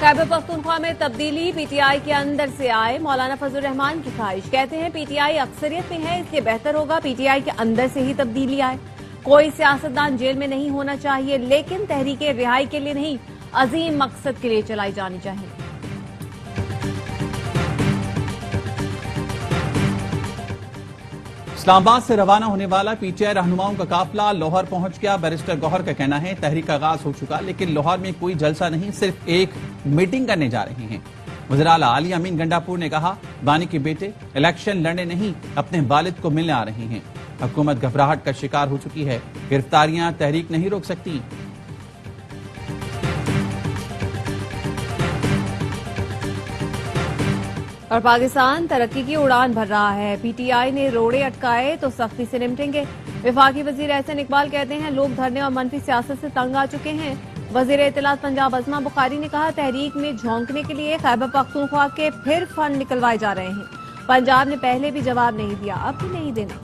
खैबर पख्तूनख्वा में तब्दीली पीटीआई के अंदर से आए। मौलाना फजल रहमान की ख्वाहिश, कहते हैं पीटीआई अक्सरियत में है, इसलिए बेहतर होगा पीटीआई के अंदर से ही तब्दीली आए। कोई सियासतदान जेल में नहीं होना चाहिए, लेकिन तहरीक रिहाई के लिए नहीं, अजीम मकसद के लिए चलाई जानी चाहिए। इस्लामाबाद से रवाना होने वाला पीटीआई रहनुमाओं का काफिला लाहौर पहुंच गया। बैरिस्टर गौहर का कहना है तहरीक का आगाज हो चुका, लेकिन लाहौर में कोई जलसा नहीं, सिर्फ एक मीटिंग करने जा रहे हैं। वज़ीर आला आली अमीन गंडापुर ने कहा बानी के बेटे इलेक्शन लड़ने नहीं, अपने वालिद को मिलने आ रहे हैं। हुकूमत घबराहट का शिकार हो चुकी है, गिरफ्तारियां तहरीक नहीं रोक सकती। और पाकिस्तान तरक्की की उड़ान भर रहा है। पीटीआई ने रोड़े अटकाए तो सख्ती से निपटेंगे। वफाकी वजीर एहसन इकबाल कहते हैं लोग धरने और मनफी सियासत से तंग आ चुके हैं। वजीर इत्तलात पंजाब अज़मा बुखारी ने कहा तहरीक में झोंकने के लिए खैबर पख्तूनख्वा के फिर फंड निकलवाए जा रहे हैं। पंजाब ने पहले भी जवाब नहीं दिया, अब भी नहीं देना।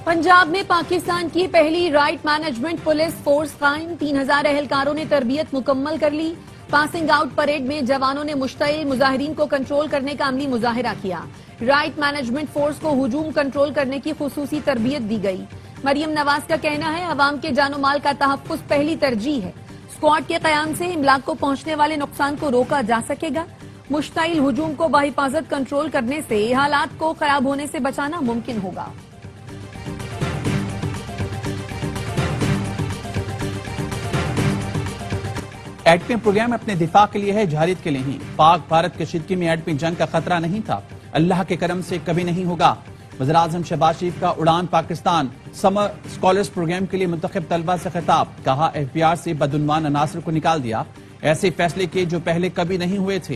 पंजाब में पाकिस्तान की पहली राइट मैनेजमेंट पुलिस फोर्स कायम, 3000 एहलकारों ने तरबियत मुकम्मल कर ली। पासिंग आउट परेड में जवानों ने मुश्तइल मुजाहिरीन को कंट्रोल करने का अमली मुजाहिरा किया। राइट मैनेजमेंट फोर्स को हुजूम कंट्रोल करने की खुसूसी तरबियत दी गई। मरियम नवाज का कहना है अवाम के जानो माल का तहफ्फुज़ पहली तरजीह है। स्क्वाड के कयाम से इमलाक को पहुंचने वाले नुकसान को रोका जा सकेगा। मुश्तइल हुजूम को बाहिफाजत कंट्रोल करने से हालात को खराब होने से बचाना मुमकिन होगा। एटमी प्रोग्राम अपने दिफा के लिए है, जहारियत के लिए नहीं। पाक भारत कशीदगी में एटमी जंग का खतरा नहीं था, अल्लाह के करम से कभी नहीं होगा। वज़ीर आज़म शहबाज शरीफ का उड़ान पाकिस्तान समर स्कॉलर्स प्रोग्राम के लिए मुंतखब तलबा से खिताब, कहा एफबीआर से बदउन्वान अनासर को निकाल दिया, ऐसे फैसले किए जो पहले कभी नहीं हुए थे।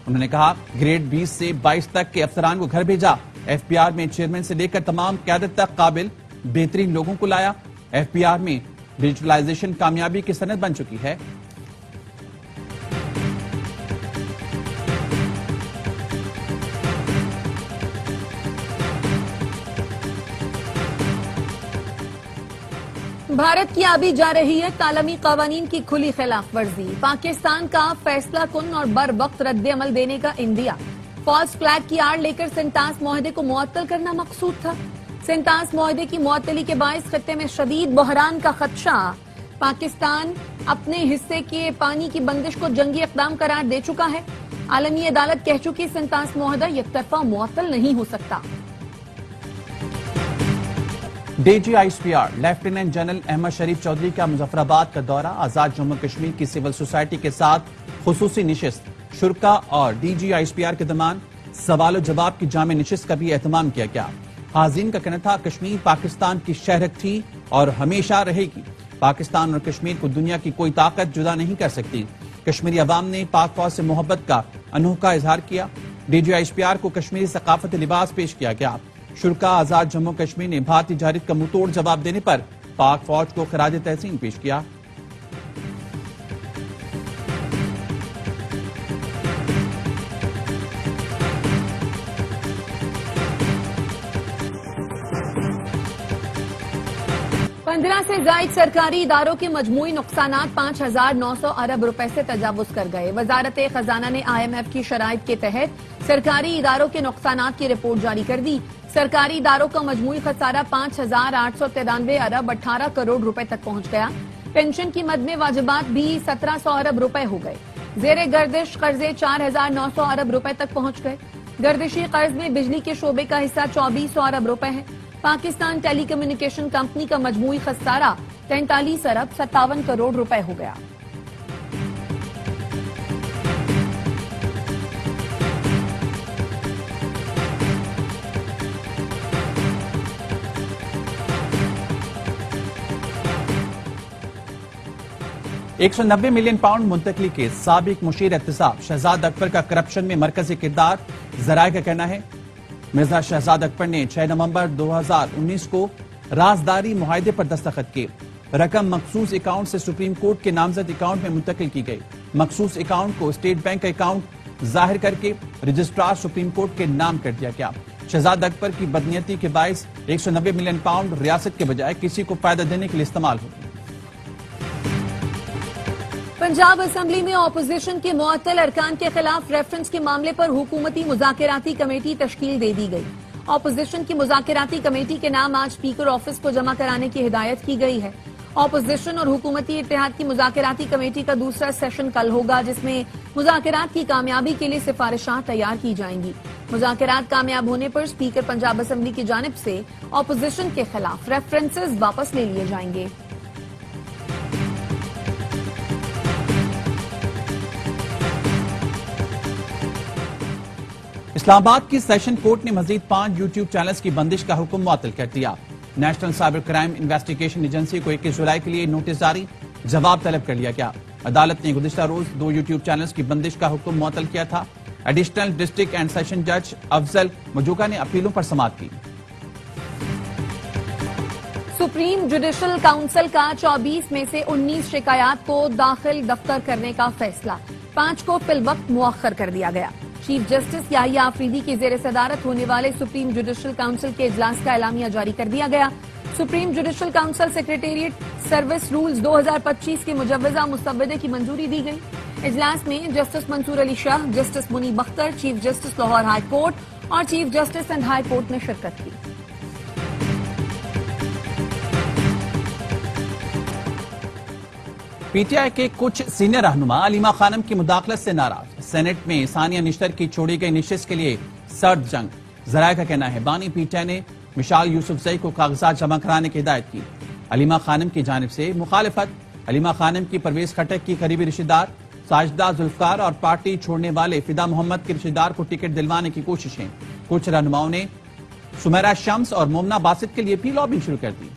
उन्होंने कहा ग्रेड 20 से 22 तक के अफसरान को घर भेजा। एफबीआर में चेयरमैन से लेकर तमाम क्यादत तक काबिल बेहतरीन लोगों को लाया। एफबीआर में डिजिटलाइजेशन कामयाबी की सनद बन चुकी है। भारत की आबी जा रही है तालमी कावानीन की खुली खिलाफ वर्जी। पाकिस्तान का फैसला कुन और बर वक्त रद्द अमल देने का इंदिया। फॉल्स फ्लैग की आड़ लेकर सेंटास मुआहदे को मुअत्तल करना मकसूद था। सेंटास मुआहदे की मुअत्तली के बायस खत्ते में शदीद बहरान का खदशा। पाकिस्तान अपने हिस्से के पानी की बंदिश को जंगी इक़दाम करार दे चुका है। आलमी अदालत कह चुकी सेंटास मुआहदा यकतरफा मुअत्तल नहीं हो सकता। डीजीआईएसपीआर लेफ्टिनेंट जनरल अहमद शरीफ चौधरी का मुजफ्फराबाद का दौरा, आजाद जम्मू कश्मीर की सिविल सोसाइटी के साथ खुसूसी निशिस्त, शुरका और डीजीआईएसपीआर के दरमियान सवाल जवाब की जामे निशिस्त का भी एहतमाम किया गया। हाज़रीन का कहना था कश्मीर पाकिस्तान की शहरत थी और हमेशा रहेगी। पाकिस्तान और कश्मीर को दुनिया की कोई ताकत जुदा नहीं कर सकती। कश्मीरी अवाम ने पाक फौज से मोहब्बत का अनोखा इजहार किया। डीजीआईएसपीआर को कश्मीरी सकाफती लिबास पेश किया गया। शुरका आजाद जम्मू कश्मीर ने भारतीय जहारियत का मुंहतोड़ जवाब देने पर पाक फौज को खराज तहसीन पेश किया। पंद्रह से जायद सरकारी इदारों के मजमूई नुकसानात 5,900 अरब रुपए से तजावुज कर गए। वजारत खजाना ने IMF की शराइत के तहत सरकारी इदारों के नुकसानात की रिपोर्ट जारी कर दी। सरकारी इदारों का मजमूई खसारा 5,893 अरब 18 करोड़ रुपए तक पहुंच गया। पेंशन की मद में वाजिबात भी 1,700 अरब रुपए हो गए। जेर गर्दिश कर्जे 4,900 अरब रुपए तक पहुंच गए। गर्दिशी कर्ज में बिजली के शोबे का हिस्सा 2,400 अरब रुपए है। पाकिस्तान टेली कम्युनिकेशन कंपनी का मजमूई खसारा 43 अरब 57 करोड़ रुपए हो गया। £190 मिलियन मुंतकली के साबिक मुशीर एहतसाब शहजाद अकबर का करप्शन में मरकजी किरदार। जराये का कहना है मिर्जा शहजाद अकबर ने 6 नवंबर 2019 को राजदारी मुआहदे पर दस्तखत किए। रकम मखसूस अकाउंट से सुप्रीम कोर्ट के नामजद अकाउंट में मुंतकिल की गई। मखसूस अकाउंट को स्टेट बैंक अकाउंट जाहिर करके रजिस्ट्रार सुप्रीम कोर्ट के नाम कर दिया गया। शहजाद अकबर की बदनीयती के बायस £190 मिलियन रियासत के बजाय किसी को फायदा देने के लिए इस्तेमाल होगी। पंजाब असम्बली में ऑपोजिशन के मुअत्तल अरकान के खिलाफ रेफरेंस के मामले पर हुकूमती मुज़ाकराती कमेटी तश्कील दे दी गई। ऑपोजिशन की मुज़ाकराती कमेटी के नाम आज स्पीकर ऑफिस को जमा कराने की हिदायत की गई है। ऑपोजिशन और हुकूमती इत्तेहाद की मुज़ाकराती कमेटी का दूसरा सेशन कल होगा, जिसमें मुज़ाकरात की कामयाबी के लिए सिफारिशात तैयार की जाएंगी। मुज़ाकरात कामयाब होने पर स्पीकर पंजाब असम्बली की जानिब से ऑपोजिशन के खिलाफ रेफरेंसेस वापस ले लिए जाएंगे। इस्लामाबाद की सेशन कोर्ट ने मजीद 5 यूट्यूब चैनल्स की बंदिश का हुक्म मुअत्तल कर दिया। National cyber crime investigation agency को 21 जुलाई के लिए नोटिस जारी, जवाब तलब कर लिया गया। अदालत ने गुज़िश्ता रोज 2 यूट्यूब चैनल्स की बंदिश का हुक्म मुअत्तल किया था। एडिशनल डिस्ट्रिक्ट एंड सेशन जज अफजल मजूका ने अपीलों पर समाअत की। सुप्रीम जुडिशल काउंसिल का 24 में से 19 शिकायत को दाखिल दफ्तर करने का फैसला, 5 को फिलवक्त मुअख्खर कर दिया गया। चीफ जस्टिस याहिया आफरीदी की जेर सदारत होने वाले सुप्रीम जुडिशल काउंसिल के इजलास का एलामिया जारी कर दिया गया। Supreme judicial council secretariat service rules 2025 के मुजव्वजा मुस्तवदे की मंजूरी दी गई। इजलास में justice Mansoor Ali Shah, justice Munib Akhtar, chief justice Lahore high court और chief justice and high court ने शिरकत की। पीटीआई के कुछ सीनियर रहनुमा अलीमा खानम की मुदाखलत से नाराज। सेनेट में सानिया निश्तर की छोड़ी गई निशिस्त के लिए सर्द जंग। जराये का कहना है बानी पीटीआई ने मिशाल यूसुफजई को कागजात जमा कराने की हिदायत की। अलीमा खानम की जानिब से मुखालिफत। अलीमा खानम की परवेज खटक की करीबी रिश्तेदार साजिदा जुल्फकार और पार्टी छोड़ने वाले फिदा मोहम्मद के रिश्तेदार को टिकट दिलवाने की कोशिशें। कुछ रहनुमाओं ने सुमेरा शम्स और मोमना बासित के लिए भी लॉबिंग शुरू कर दी।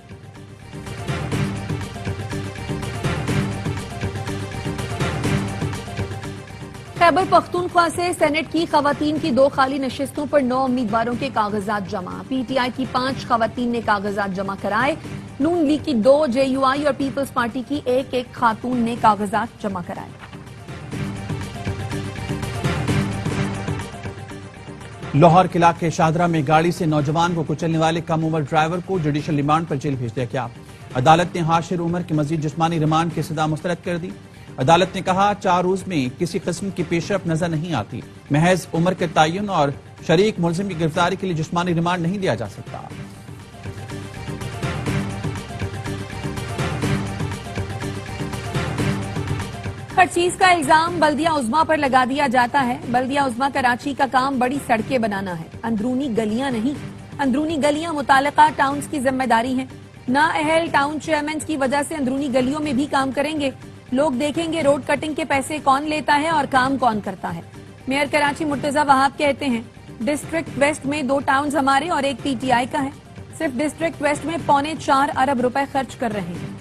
खैबर पख्तूनख्वा से सेनेट की खवातीन की 2 खाली नशिस्तों पर 9 उम्मीदवारों के कागजात जमा। पीटीआई की 5 खवातीन ने कागजात जमा कराए। नून लीग की 2, जेयूआई और पीपल्स पार्टी की 1 खातून ने कागजात जमा कराए। लाहौर किला के शाहदरा में गाड़ी से नौजवान को कुचलने वाले कम उम्र ड्राइवर को जुडिशल रिमांड पर जेल भेज दिया गया। अदालत ने हाशिर उमर की मजीद जिस्मानी रिमांड की सजा मुस्तरद कर दी। अदालत ने कहा 4 रोज में किसी किस्म की पेशरफ नजर नहीं आती। महज उम्र के तयन और शरीक मुलजिम की गिरफ्तारी के लिए जिस्मानी रिमांड नहीं दिया जा सकता। हर चीज का इल्जाम बल्दिया उज़्मा पर लगा दिया जाता है। बल्दिया उज़्मा कराची का काम बड़ी सड़कें बनाना है, अंदरूनी गलियां नहीं। अंदरूनी गलियां मुतालिका टाउन्स की जिम्मेदारी है। नाअहल टाउन चेयरमैन की वजह से अंदरूनी गलियों में भी काम करेंगे। लोग देखेंगे रोड कटिंग के पैसे कौन लेता है और काम कौन करता है। मेयर कराची मुर्तजा वहाब कहते हैं डिस्ट्रिक्ट वेस्ट में 2 टाउन्स हमारे और 1 पीटीआई का है। सिर्फ डिस्ट्रिक्ट वेस्ट में 4.25 अरब रुपए खर्च कर रहे हैं।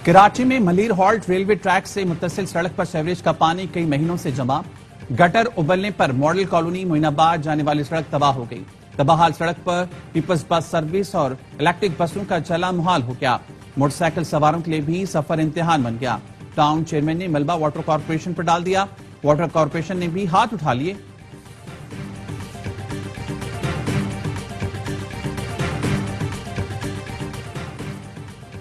कराची में मलीर हॉल्ट रेलवे ट्रैक से मुत्तसिल सड़क पर सीवरेज का पानी कई महीनों से जमा। गटर उबलने पर मॉडल कॉलोनी मोइनाबाद जाने वाली सड़क तबाह हो गई। तबाहाल सड़क पर पीपल्स बस सर्विस और इलेक्ट्रिक बसों का चला मुहाल हो गया। मोटरसाइकिल सवारों के लिए भी सफर इम्तिहान बन गया। टाउन चेयरमैन ने मलबा वाटर कॉर्पोरेशन पर डाल दिया। वाटर कॉर्पोरेशन ने भी हाथ उठा लिए।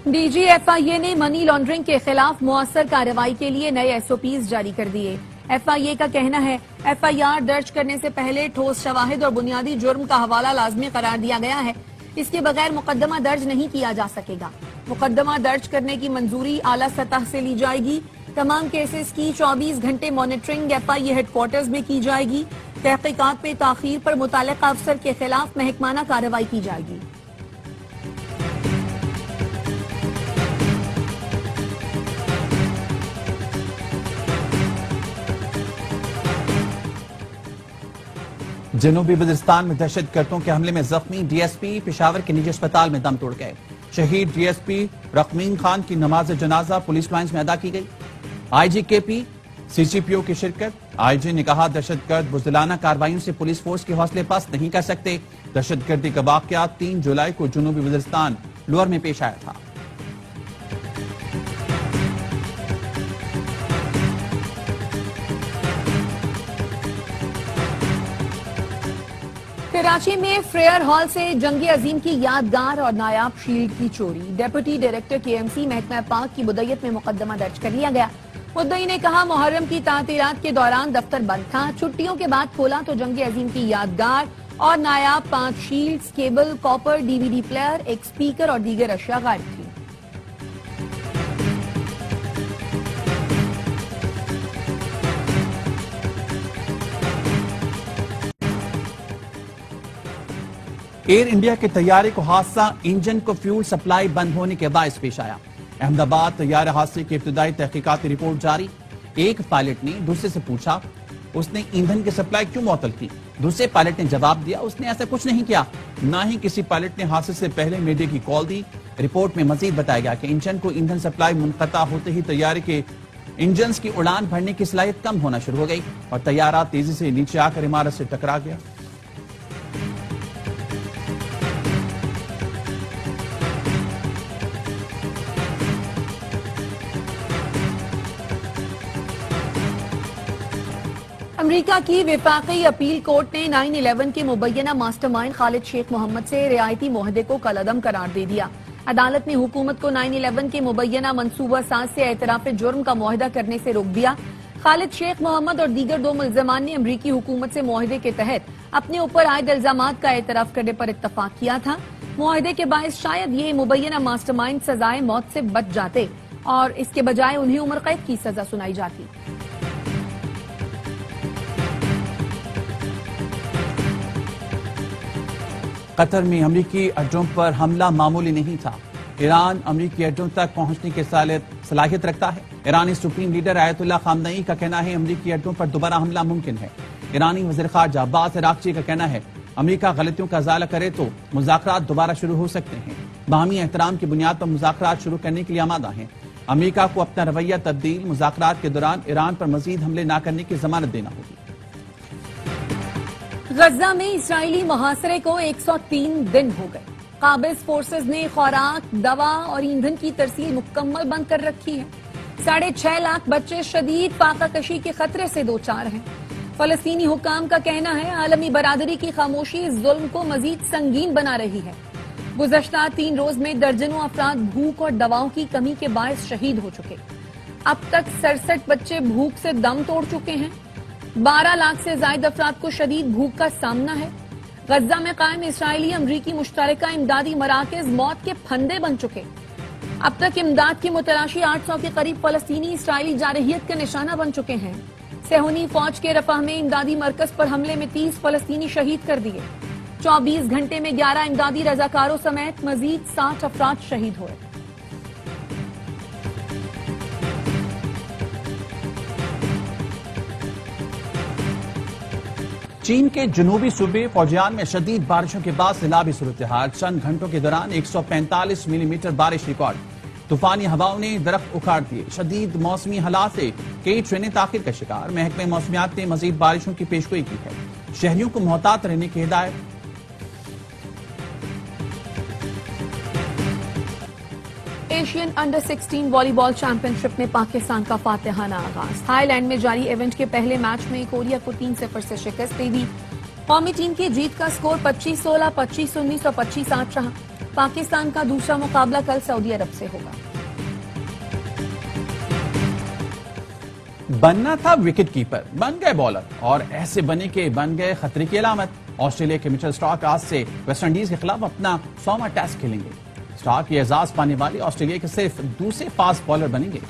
डीजीएफआईए ने मनी लॉन्ड्रिंग के खिलाफ मुअस्सर कार्रवाई के लिए नए एसओपीज जारी कर दिए। एफआईए का कहना है एफआईआर दर्ज करने से पहले ठोस शवाहिद और बुनियादी जुर्म का हवाला लाजमी करार दिया गया है। इसके बगैर मुकदमा दर्ज नहीं किया जा सकेगा। मुकदमा दर्ज करने की मंजूरी आला सतह से ली जाएगी। तमाम केसेस की 24 घंटे मॉनिटरिंग एफआईए हेडक्वार्टर्स में की जाएगी। तहकीकात में ताखीर पर मुताल्लिका अफसर के खिलाफ महकमाना कार्रवाई की जाएगी। जनूबी वजीरिस्तान में दहशतगर्दों के हमले में जख्मी डीएसपी पेशावर के निजी अस्पताल में दम तोड़ गए। शहीद डीएसपी रकमीन खान की नमाज जनाजा पुलिस लाइन्स में अदा की गई। आईजीकेपी सीसीपीओ की शिरकत। आईजी ने कहा दहशतगर्द बुज़दिलाना कार्रवाइयों से पुलिस फोर्स के हौसले पस्त नहीं कर सकते। दहशतगर्दी का वाकया 3 जुलाई को जनूबी वजीरिस्तान लोअर में पेश आया था। कराची में फ्रेयर हॉल से जंग अजीम की यादगार और नायाब शील्ड की चोरी। डेप्यूटी डायरेक्टर KMC महकमा पाक की मुद्दत में मुकदमा दर्ज कर लिया गया। मुद्दई ने कहा मुहर्रम की तातीरात के दौरान दफ्तर बंद था, छुट्टियों के बाद खोला तो जंग अजीम की यादगार और नायाब 5 shields, cable, copper, DVD player, एक स्पीकर और दीगर अशिया गायब थी। एयर इंडिया के तैयारे को हादसा, इंजन को फ्यूल सप्लाई बंद होने के बायस पेश आया। अहमदाबाद तैयारे हादसे की इब्तदाई तहकीकाती रिपोर्ट जारी। एक पायलट ने दूसरे से पूछा उसने ईंधन की सप्लाई क्यों मुअत्तल की। दूसरे पायलट ने जवाब दिया उसने ऐसा कुछ नहीं किया। न ही किसी पायलट ने हादसे से पहले मीडिया की कॉल दी। रिपोर्ट में मजीद बताया गया कि इंजन को ईंधन सप्लाई मुनक़ता होते ही तैयारे के इंजन की उड़ान भरने की सलाहियत कम होना शुरू हो गई और तैयारा तेजी से नीचे आकर इमारत से टकरा गया। अमेरिका की विफाकी अपील कोर्ट ने 9/11 के मुबैना मास्टरमाइंड खालिद शेख मोहम्मद से रियायती मुआहदे को कलअदम करार दे दिया। अदालत ने हुकूमत को 9/11 के मुबैना मंसूबा साज से एतराफ जुर्म का मुआहदा करने से रोक दिया। खालिद शेख मोहम्मद और दीगर 2 मुल्ज़मान ने अमरीकी हुकूमत से मुआहदे के तहत अपने ऊपर आयद इल्जामात का एतराफ करने पर इत्तफाक किया था। मुआहदे के बायस शायद ये मुबैना मास्टरमाइंड सजाए मौत से बच जाते और इसके बजाय उन्हें उम्र कैद की सजा सुनाई जाती। कतर में अमरीकी अड्डों पर हमला मामूली नहीं था। ईरान अमरीकी अड्डों तक पहुंचने की सलाहियत रखता है। ईरानी सुप्रीम लीडर आयतुल्लाह खामनई का कहना है अमरीकी अड्डों पर दोबारा हमला मुमकिन है। ईरानी वज़ीर ख़ारजा अब्बास अराग़ची का कहना है अमरीका गलतियों का इज़ाला करे तो मुज़ाकरात दोबारा शुरू हो सकते हैं। बाहमी एहतराम की बुनियाद पर मुज़ाकरात शुरू करने के लिए आमादा है। अमरीका को अपना रवैया तब्दील, मुज़ाकरात के दौरान ईरान पर मजीद हमले न करने की जमानत देना होगी। गजा में इस्राएली मुहासरे को 103 दिन हो गए। काबिज फोर्सेज ने खुराक, दवा और ईंधन की तरसील मुकम्मल बंद कर रखी है। 6.5 लाख बच्चे शदीद फाका कशी के खतरे से दो चार हैं। फलस्तीनी हुकाम का कहना है आलमी बरादरी की खामोशी इस जुल्म को मजीद संगीन बना रही है। गुज़श्ता 3 रोज में दर्जनों अफराद भूख और दवाओं की कमी के बायस शहीद हो चुके। अब तक 67 बच्चे भूख से दम तोड़ चुके हैं। 12 लाख से ज्यादा अफराद को शदीद भूख का सामना है। गजा में कायम इसराइली अमरीकी मुश्तरका इमदादी मराकज मौत के फंदे बन चुके। अब तक इमदाद की मुतलाशी 800 के करीब फलस्तीनी इसराइली जारहियत का निशाना बन चुके हैं। सेहूनी फौज के रफाह में इमदादी मरकज पर हमले में 30 फलस्तीनी शहीद कर दिए। 24 घंटे में 11 इमदादी रजाकारों समेत मजीद 60 अफराद शहीद हुए। चीन के जनूबी सूबे फौजियान में शदीद बारिशों के बाद सैलाबी सूरत-ए-हाल। चंद घंटों के दौरान 145 मिलीमीटर बारिश रिकॉर्ड। तूफानी हवाओं ने दरख्त उखाड़ दिए। शदीद मौसमी हालात से कई ट्रेनें ताखिर का शिकार। महकमे मौसमियात ने मजीद बारिशों की पेशगोई की है। शहरियों को मोहतात रहने की हिदायत। एशियन अंडर 16 वॉलीबॉल चैंपियनशिप में पाकिस्तान का फातिहाना आगाज। थाईलैंड में जारी इवेंट के पहले मैच में कोरिया को 3-0 से शिकस्त दे दी। कौमी टीम की जीत का स्कोर 25-16, 25-19 और 25-8 रहा। पाकिस्तान का दूसरा मुकाबला कल सऊदी अरब से होगा। बनना था विकेट कीपर, बन गए बॉलर और ऐसे बने के बन गए खतरे की अलामत। ऑस्ट्रेलिया के मिचेल स्टार्क आज से वेस्टइंडीज के खिलाफ अपना 100वां टेस्ट खेलेंगे। स्टार्क ये एजाज पाने वाले ऑस्ट्रेलिया के सिर्फ दूसरे फास्ट बॉलर बनेंगे।